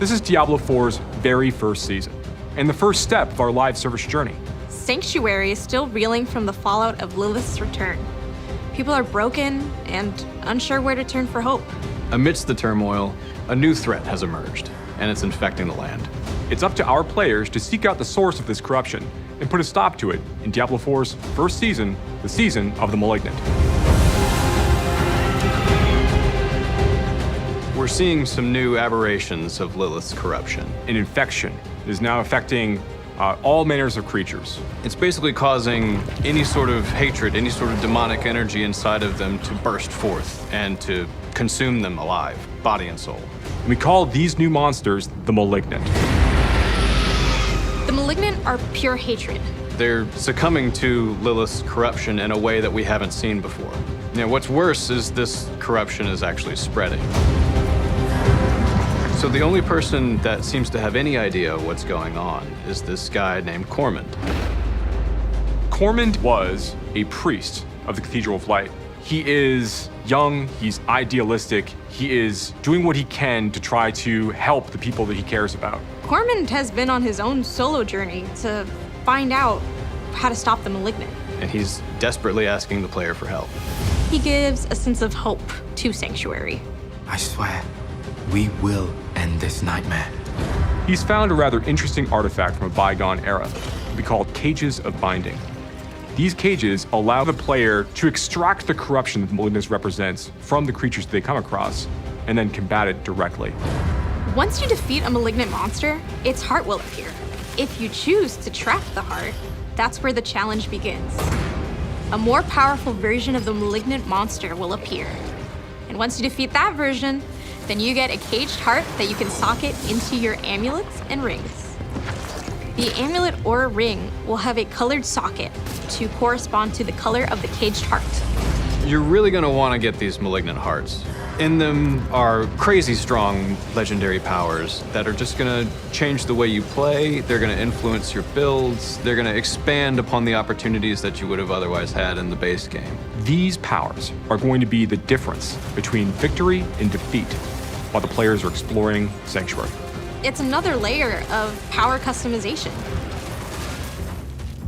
This is Diablo 4's very first season, and the first step of our live service journey. Sanctuary is still reeling from the fallout of Lilith's return. People are broken and unsure where to turn for hope. Amidst the turmoil, a new threat has emerged, and it's infecting the land. It's up to our players to seek out the source of this corruption and put a stop to it in Diablo 4's first season, the season of the Malignant. We're seeing some new aberrations of Lilith's corruption. An infection is now affecting all manners of creatures. It's basically causing any sort of hatred, any sort of demonic energy inside of them to burst forth and to consume them alive, body and soul. And we call these new monsters the Malignant. The Malignant are pure hatred. They're succumbing to Lilith's corruption in a way that we haven't seen before. You know, what's worse is this corruption is actually spreading. So the only person that seems to have any idea what's going on is this guy named Cormand. Cormand was a priest of the Cathedral of Light. He is young, he's idealistic, he is doing what he can to try to help the people that he cares about. Cormand has been on his own solo journey to find out how to stop the Malignant. And he's desperately asking the player for help. He gives a sense of hope to Sanctuary. I swear, we will end this nightmare. He's found a rather interesting artifact from a bygone era, we call cages of binding. These cages allow the player to extract the corruption that the Malignant represents from the creatures they come across, and then combat it directly. Once you defeat a Malignant monster, its heart will appear. If you choose to trap the heart, that's where the challenge begins. A more powerful version of the Malignant monster will appear. And once you defeat that version, then you get a caged heart that you can socket into your amulets and rings. The amulet or ring will have a colored socket to correspond to the color of the caged heart. You're really going to want to get these Malignant hearts. In them are crazy strong legendary powers that are just going to change the way you play. They're going to influence your builds. They're going to expand upon the opportunities that you would have otherwise had in the base game. These powers are going to be the difference between victory and defeat while the players are exploring Sanctuary. It's another layer of power customization.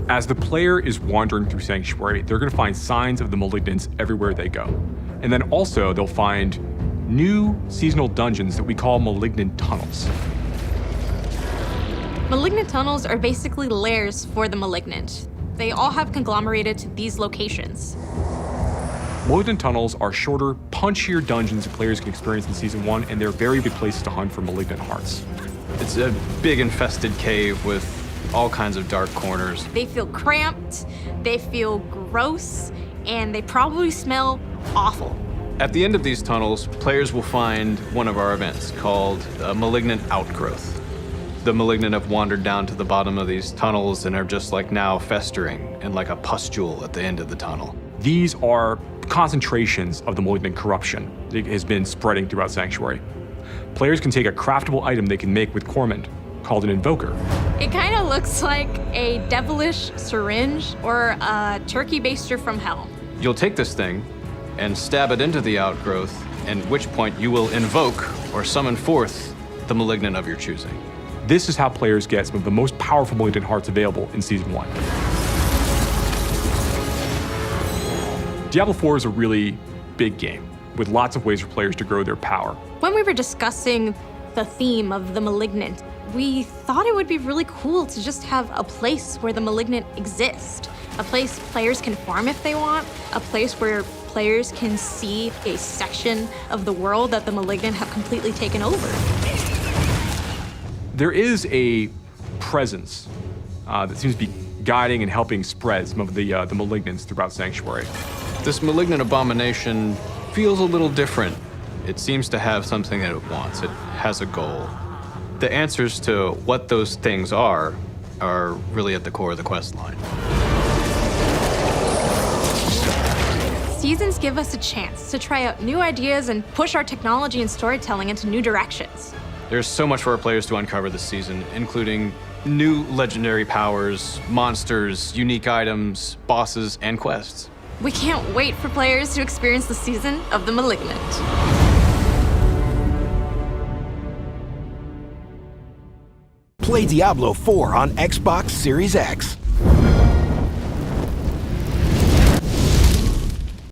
As the player is wandering through Sanctuary, they're going to find signs of the Malignants everywhere they go. And then also, they'll find new seasonal dungeons that we call Malignant Tunnels. Malignant tunnels are basically lairs for the Malignant. They all have conglomerated to these locations. Malignant Tunnels are shorter, punchier dungeons that players can experience in Season 1, and they're very good places to hunt for Malignant hearts. It's a big infested cave with all kinds of dark corners. They feel cramped, they feel gross, and they probably smell awful. At the end of these tunnels, players will find one of our events called a Malignant Outgrowth. The Malignant have wandered down to the bottom of these tunnels and are just like now festering in like a pustule at the end of the tunnel. These are concentrations of the Malignant corruption that has been spreading throughout Sanctuary. Players can take a craftable item they can make with Cormand, called an Invoker. It kind of looks like a devilish syringe or a turkey baster from hell. You'll take this thing and stab it into the outgrowth, at which point you will invoke or summon forth the Malignant of your choosing. This is how players get some of the most powerful Malignant hearts available in Season 1. Diablo 4 is a really big game, with lots of ways for players to grow their power. When we were discussing the theme of the Malignant, we thought it would be really cool to just have a place where the Malignant exist. A place players can farm if they want, a place where players can see a section of the world that the Malignant have completely taken over. There is a presence that seems to be guiding and helping spread some of the Malignants throughout Sanctuary. This Malignant abomination feels a little different. It seems to have something that it wants. It has a goal. The answers to what those things are really at the core of the quest line. Seasons give us a chance to try out new ideas and push our technology and storytelling into new directions. There's so much for our players to uncover this season, including new legendary powers, monsters, unique items, bosses, and quests. We can't wait for players to experience the season of the Malignant. Play Diablo 4 on Xbox Series X.